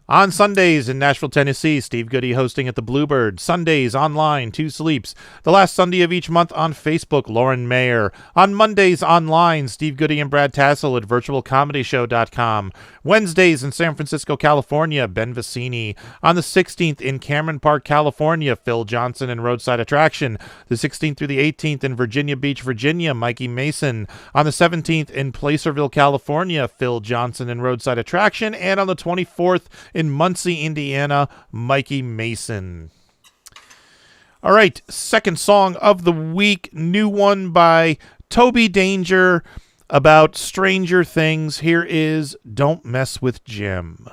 On Sundays in Nashville, Tennessee, Steve Goody hosting at the Bluebird. Sundays online, 2 Sleeps. The last Sunday of each month on Facebook, Lauren Mayer. On Mondays online, Steve Goody and Brad Tassel at virtualcomedyshow.com. Wednesdays in San Francisco, California, Ben Vicini. On the 16th in Cameron Park, California, Phil Johnson and Roadside Attraction. The 16th through the 18th in Virginia Beach, Virginia, Mikey Mason. On the 17th in Placerville, California, Phil Johnson and Roadside Attraction. And on the 24th in Muncie, Indiana, Mikey Mason. All right, second song of the week, new one by Toby Danger about Stranger Things. Here is Don't Mess with Jim.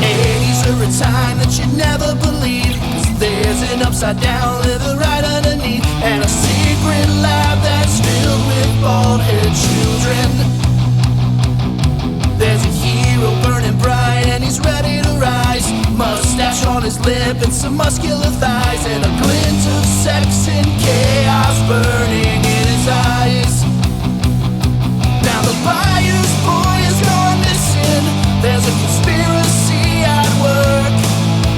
80s are a time that you never believe, 'cause there's an upside down living right underneath, and a secret lab that's filled with bald-haired children. There's a hero burning bright and he's ready to rise, mustache on his lip and some muscular thighs, and a glint of sex and chaos burning in his eyes. Now the Byers boy is gone missing, there's a conspiracy at work,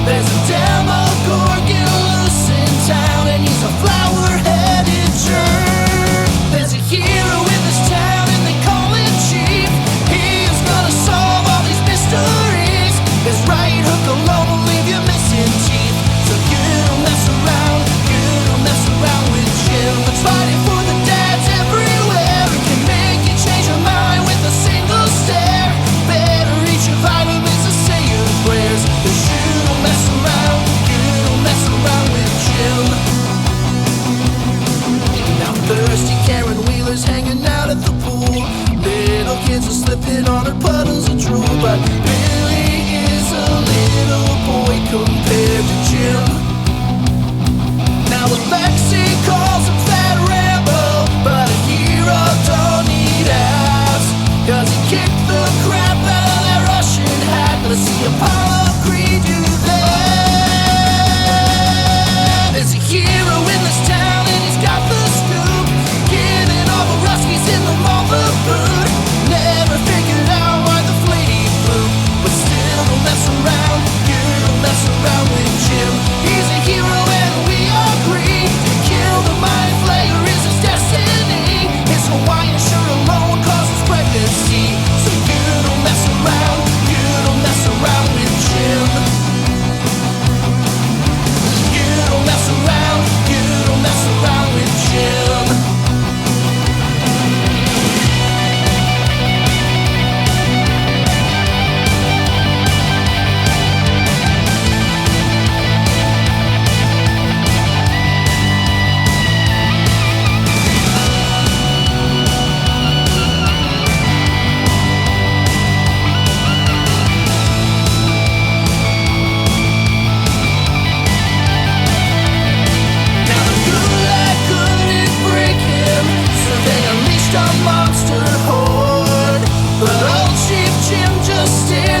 there's a Demogorgon loose in town, and he's a flower-headed jerk. There's a hero in this town and they call him Chief. He's gonna solve all these mysteries. His right hook alone will leave you missing teeth. So you don't mess around with Jim. It's fine.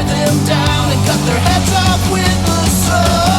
them down and cut their heads off with the saw.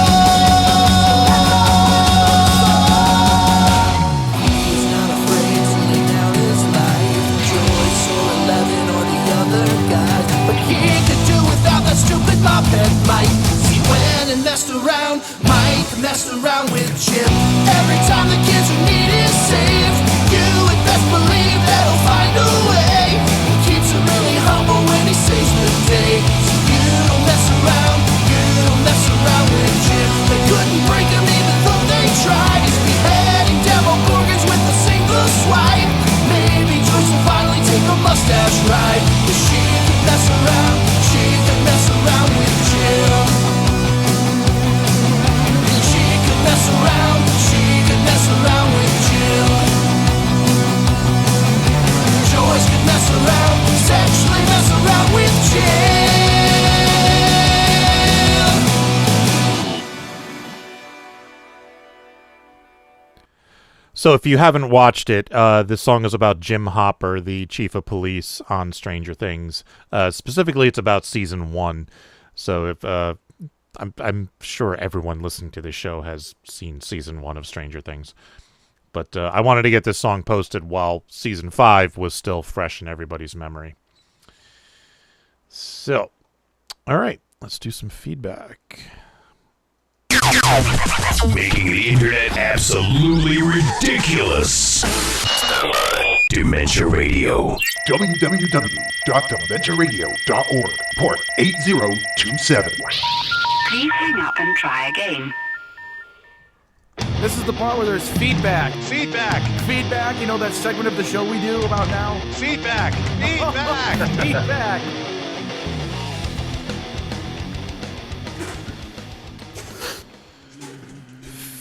He's not afraid to lay down his life, Joyce or 11 or the other guys, but he could do without that stupid mophead Mike. He went and messed around, Mike messed around with Jim. Every time the kids who need is saved, you would best believe that he'll find a way. He keeps it really humble when he saves the day. So you don't mess around, you don't mess around with Jim. They couldn't break him even though they tried. He's beheading Demogorgons with a single swipe. Maybe Joyce will finally take a mustache ride. But she could mess around, she could mess around with Jim. She could mess around, she could mess around with Jim. Joyce could mess around, sexually mess around with Jim. So if you haven't watched it, this song is about Jim Hopper, the chief of police on Stranger Things. Specifically, it's about season 1. So if I'm sure everyone listening to this show has seen season 1 of Stranger Things. But I wanted to get this song posted while season 5 was still fresh in everybody's memory. So, all right, let's do some feedback. Making the internet absolutely ridiculous. Dementia Radio. www.dementiaradio.org. Port 8027. Please hang up and try again. This is the part where there's feedback. Feedback. Feedback, you know that segment of the show we do about now? Feedback. Feedback. Feedback.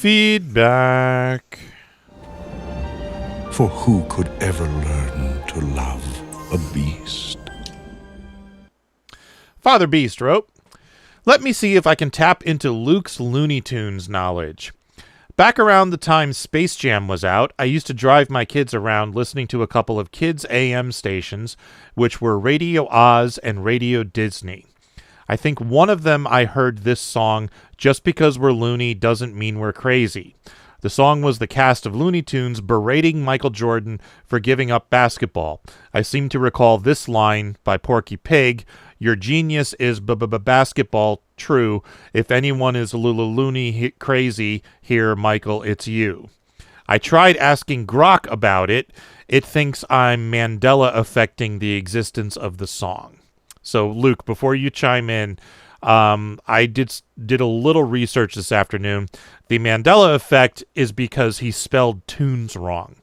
Feedback. For who could ever learn to love a beast? Father Beast wrote, "Let me see if I can tap into Luke's Looney Tunes knowledge. Back around the time Space Jam was out, I used to drive my kids around listening to a couple of kids' AM stations, which were Radio Oz and Radio Disney. I think one of them I heard this song, Just Because We're Looney Doesn't Mean We're Crazy. The song was the cast of Looney Tunes berating Michael Jordan for giving up basketball. I seem to recall this line by Porky Pig, your genius is basketball, true. If anyone is loony crazy here, Michael, it's you. I tried asking Grok about it. It thinks I'm Mandela affecting the existence of the song." So, Luke, before you chime in, I did a little research this afternoon. The Mandela effect is because he spelled tunes wrong.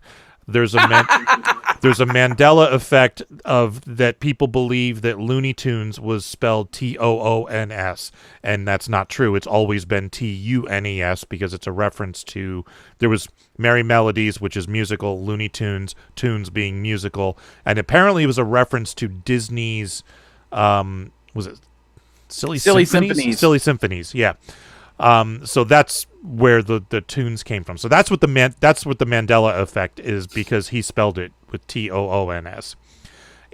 There's a Mandela effect of that people believe that Looney Tunes was spelled Toons, and that's not true. It's always been Tunes because it's a reference to, there was Merry Melodies, which is musical, Looney Tunes, tunes being musical, and apparently it was a reference to Disney's, was it Silly Symphonies? Silly Symphonies, yeah. So that's where the tunes came from. So that's what the Mandela effect is, because he spelled it with Toons.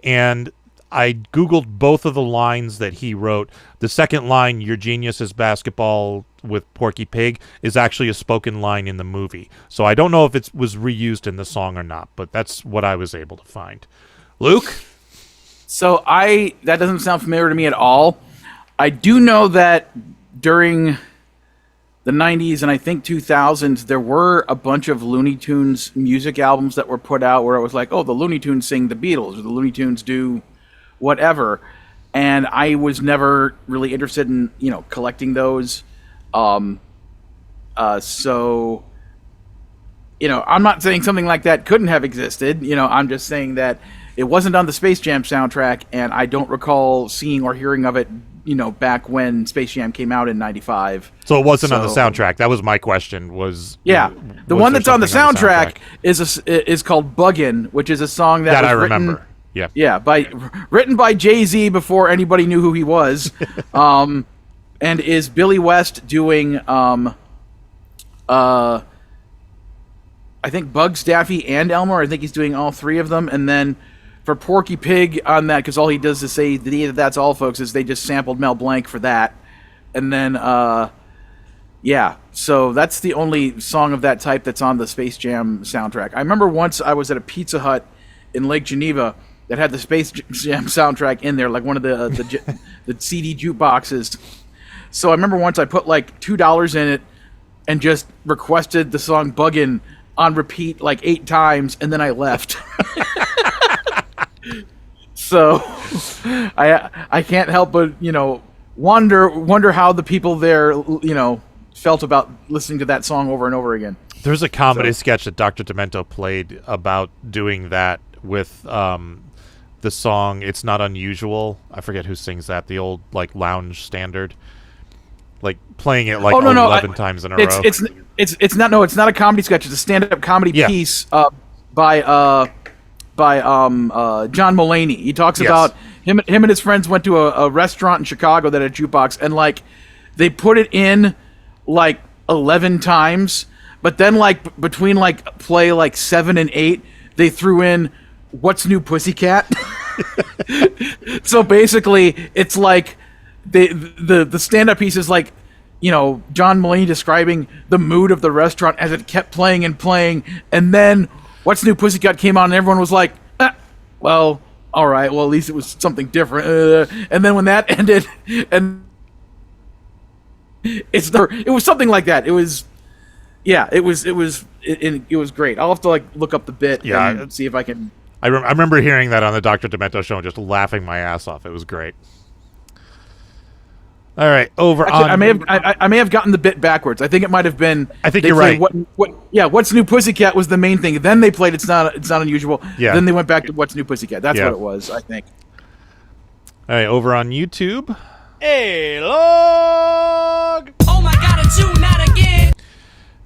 And I Googled both of the lines that he wrote. The second line, your genius is basketball with Porky Pig, is actually a spoken line in the movie. So I don't know if it was reused in the song or not, but that's what I was able to find. Luke? So that doesn't sound familiar to me at all. I do know that during the 90s and I think 2000s, there were a bunch of Looney Tunes music albums that were put out where it was like, oh, the Looney Tunes sing the Beatles, or the Looney Tunes do whatever. And I was never really interested in, collecting those. So, I'm not saying something like that couldn't have existed. I'm just saying that it wasn't on the Space Jam soundtrack, and I don't recall seeing or hearing of it, back when Space Jam came out in '95. So it wasn't on the soundtrack. That was my question. The one that's on the soundtrack is called "Buggin'," which is a song that was I remember. Written by Jay-Z before anybody knew who he was, and is Billy West doing I think Bugs, Daffy, and Elmer. I think he's doing all three of them, and then for Porky Pig on that, because all he does is say "That's all, folks," is they just sampled Mel Blanc for that, and then so that's the only song of that type that's on the Space Jam soundtrack. I remember once I was at a Pizza Hut in Lake Geneva that had the Space Jam soundtrack in there, like one of the CD jukeboxes. So I remember once I put like $2 in it and just requested the song "Buggin'" on repeat like 8 times, and then I left. So I can't help but wonder how the people there felt about listening to that song over and over again. There's a comedy sketch that Dr. Demento played about doing that with the song "It's Not Unusual." I forget who sings that. The old like lounge standard, like playing it like 11 times in a row. It's not a comedy sketch. It's a stand-up comedy piece by John Mulaney. He talks about him and his friends went to a restaurant in Chicago that had a jukebox, and like they put it in like 11 times, but then like between like play like 7 and 8, they threw in "What's New Pussycat?" So basically, it's like the stand-up piece is like, John Mulaney describing the mood of the restaurant as it kept playing and playing, and then "What's New Pussycat" came on, and everyone was like, well, all right, well, at least it was something different. And then when that ended, and it was something like that. It was great. I'll have to like look up the bit and see if I can. I remember hearing that on the Dr. Demento show and just laughing my ass off. It was great. All right, I may have gotten the bit backwards. I think it might have been. I think you're right. "What's New Pussycat" was the main thing. Then they played "It's Not Unusual." Yeah. Then they went back to "What's New Pussycat." That's what it was, I think. All right, over on YouTube. Hey, log! Oh my God, it's you, not again!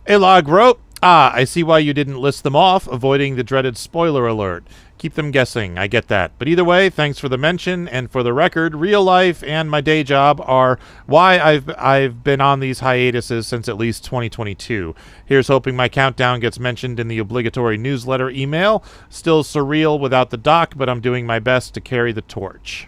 Alog wrote, I see why you didn't list them off, avoiding the dreaded spoiler alert. Keep them guessing, I get that. But either way, thanks for the mention, and for the record, real life and my day job are why I've been on these hiatuses since at least 2022. Here's hoping my countdown gets mentioned in the obligatory newsletter email. Still surreal without the doc, but I'm doing my best to carry the torch.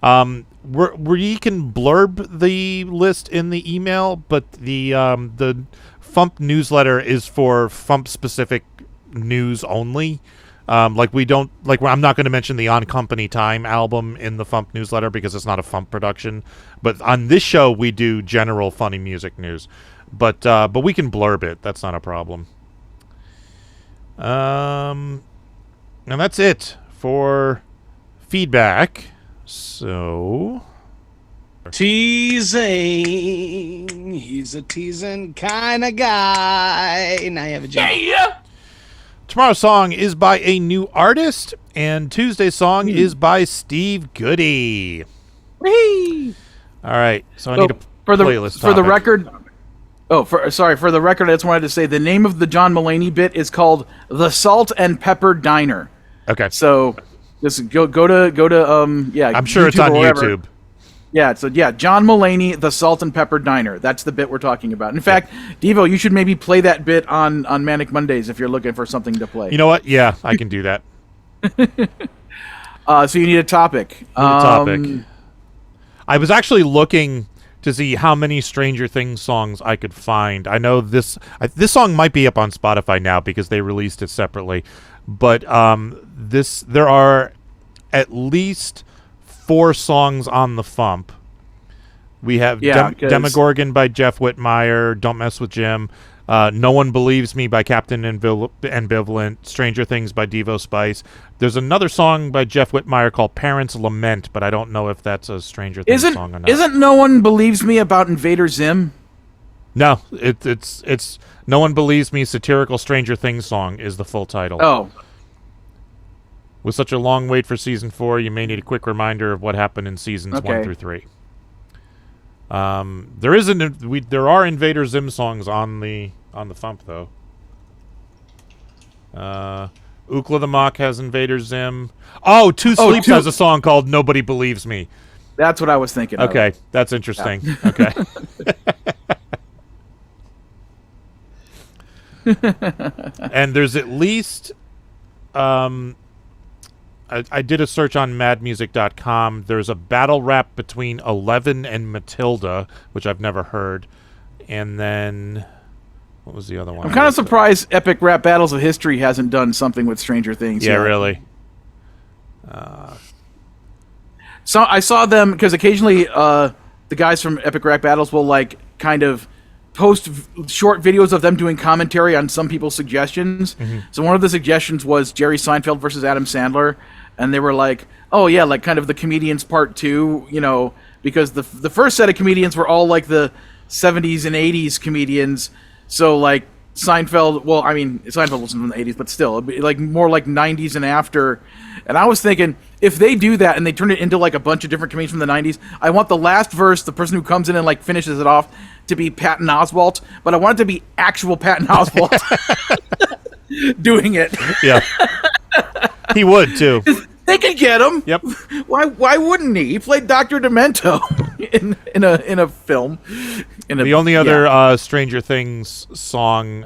We can blurb the list in the email, but the FuMP newsletter is for FuMP specific news only. I'm not going to mention the On Company Time album in the FuMP newsletter because it's not a FuMP production. But on this show, we do general funny music news. But we can blurb it. That's not a problem. And that's it for feedback. So, teasing. He's a teasing kind of guy. Now you have a job. Yeah. Tomorrow's song is by a new artist, and Tuesday's song is by Steve Goody. Whee! All right, so I need a playlist for the topic. record. For the record, I just wanted to say the name of the John Mulaney bit is called "The Salt and Pepper Diner." Okay. So just go to I'm sure YouTube it's on or wherever. YouTube. Yeah, so John Mulaney, "The Salt and Pepper Diner." That's the bit we're talking about. In fact, Devo, you should maybe play that bit on Manic Mondays if you're looking for something to play. You know what? Yeah, I can do that. So you need a topic. I was actually looking to see how many Stranger Things songs I could find. I know this song might be up on Spotify now because they released it separately, but there are at least 4 songs on the FuMP. We have Demogorgon by Jeff Whitmire, Don't Mess with Jim, No One Believes Me by Captain Ambivalent, Stranger Things by Devo Spice. There's another song by Jeff Whitmire called Parents Lament, but I don't know if that's a Stranger Things song or not. Isn't No One Believes Me about Invader Zim? No, it's No One Believes Me, Satirical Stranger Things Song is the full title. Oh. With such a long wait for Season 4, you may need a quick reminder of what happened in Seasons 1 through 3. There are Invader Zim songs on the FuMP, though. Ookla the Mock has Invader Zim. Oh, Two Sleeps has a song called Nobody Believes Me. That's what I was thinking of. Okay, that's interesting. Yeah. Okay. And there's at least... I I did a search on madmusic.com. There's a battle rap between 11 and Matilda, which I've never heard. And then, what was the other one? I'm kind of surprised Epic Rap Battles of History hasn't done something with Stranger Things. Yeah, yet. really. So I saw them, because occasionally the guys from Epic Rap Battles will, like, kind of post short videos of them doing commentary on some people's suggestions. So one of the suggestions was Jerry Seinfeld versus Adam Sandler, and they were like, oh yeah, like kind of the comedians part 2, you know, because the first set of comedians were all like the 70s and 80s comedians, so like Seinfeld, well, I mean, Seinfeld wasn't from the 80s, but still, it'd be like more like 90s and after. And I was thinking, if they do that and they turn it into like a bunch of different comedians from the 90s, I want the last verse, the person who comes in and like finishes it off, to be Patton Oswalt, but I want it to be actual Patton Oswalt doing it. Yeah. He would, too. They could get him. Yep. Why wouldn't he? He played Dr. Demento in a film. The only other Stranger Things song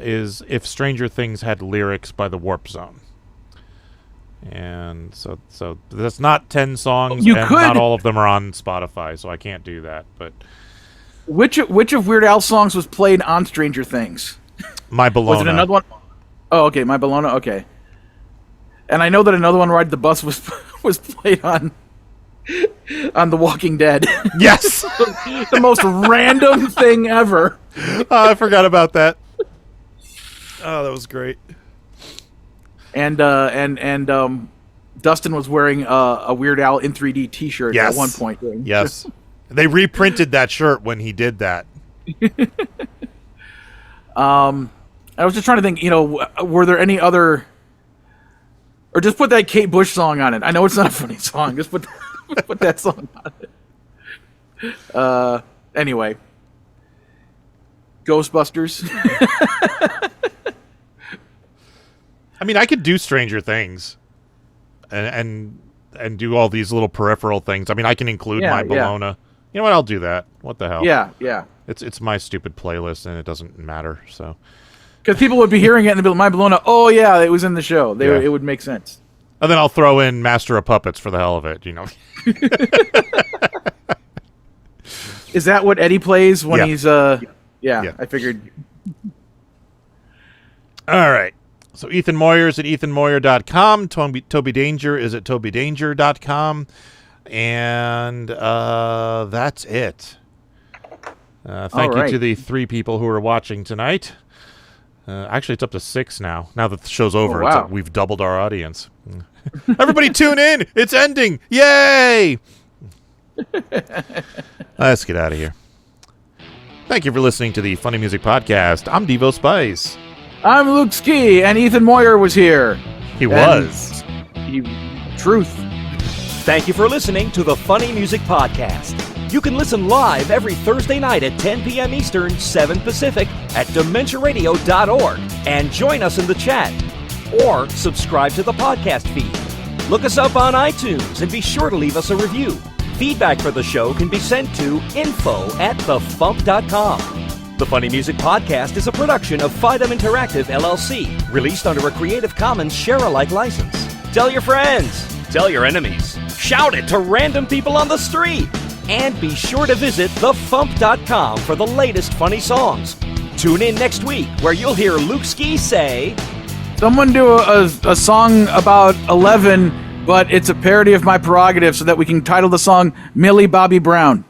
is If Stranger Things Had Lyrics by the Warp Zone. And so that's not 10 songs, not all of them are on Spotify, so I can't do that. But which of Weird Al's songs was played on Stranger Things? My Bologna. Was it another one? Oh, okay, My Bologna. Okay. And I know that another one, Ride the Bus, was played on The Walking Dead. Yes. The most random thing ever. I forgot about that. Oh, that was great. And Dustin was wearing a Weird Al in 3D T-shirt at one point. Yes. They reprinted that shirt when he did that. I was just trying to think, you know, were there any other... Or just put that Kate Bush song on it. I know it's not a funny song. Just put that song on it. Anyway. Ghostbusters. I mean, I could do Stranger Things and do all these little peripheral things. I mean, I can include My Bologna. Yeah. You know what? I'll do that. What the hell? Yeah. It's my stupid playlist, and it doesn't matter, so... Because people would be hearing it and they'd be like, My Bologna, oh yeah, it was in the show. It would make sense. And then I'll throw in Master of Puppets for the hell of it, you know. Is that what Eddie plays when he's... Yeah, I figured. All right. So Ethan Mawyer is at ethanmawyer.com. Toby Danger is at tobydanger.com. And that's it. Thank you to the 3 people who are watching tonight. Actually, it's up to 6 now. Now that the show's over, we've doubled our audience. Everybody tune in! It's ending! Yay! Let's get out of here. Thank you for listening to the Funny Music Podcast. I'm Devo Spice. I'm Luke Ski, and Ethan Mawyer was here. He was. Truth. Thank you for listening to the Funny Music Podcast. You can listen live every Thursday night at 10 p.m. Eastern, 7 Pacific at DementiaRadio.org and join us in the chat. Or subscribe to the podcast feed. Look us up on iTunes and be sure to leave us a review. Feedback for the show can be sent to info@thefump.com. The Funny Music Podcast is a production of Fidem Interactive, LLC, released under a Creative Commons share-alike license. Tell your friends. Tell your enemies. Shout it to random people on the street. And be sure to visit thefump.com for the latest funny songs. Tune in next week where you'll hear Luke Ski say... Someone do a song about 11, but it's a parody of My Prerogative so that we can title the song Millie Bobby Brown.